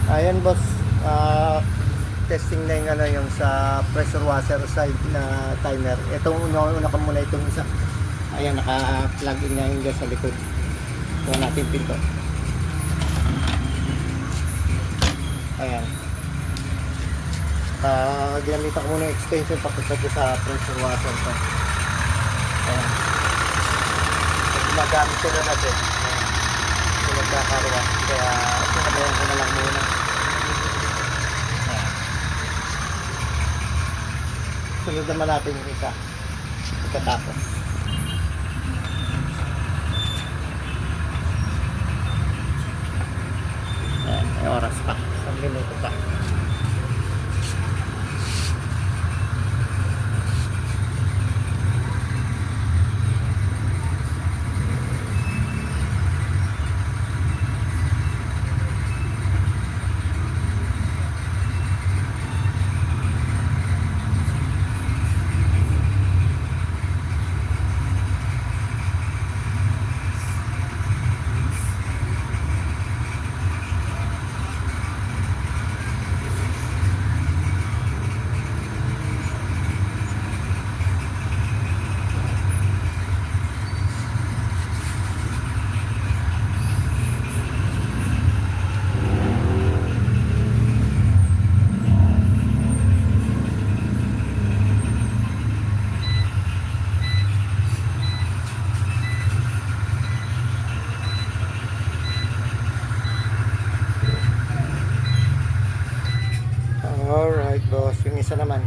Ayan boss, ah, testing na yung, yung sa pressure washer side na timer. Itong una ko muna itong isa. Ayan, naka-plug in nga yung gas sa likod. Kuha natin pinto. Ayan. Ginamit ko muna yung extension papunta sa pressure washer ko. Ayan. Gumagamit ko na natin. Ito nagkakaroon. Kaya sinabayan ko na lang muna. Sunod naman natin yung isa pagkatapos. Ayan, may oras pa, 1 minuto pa. Alright boss, yung isa naman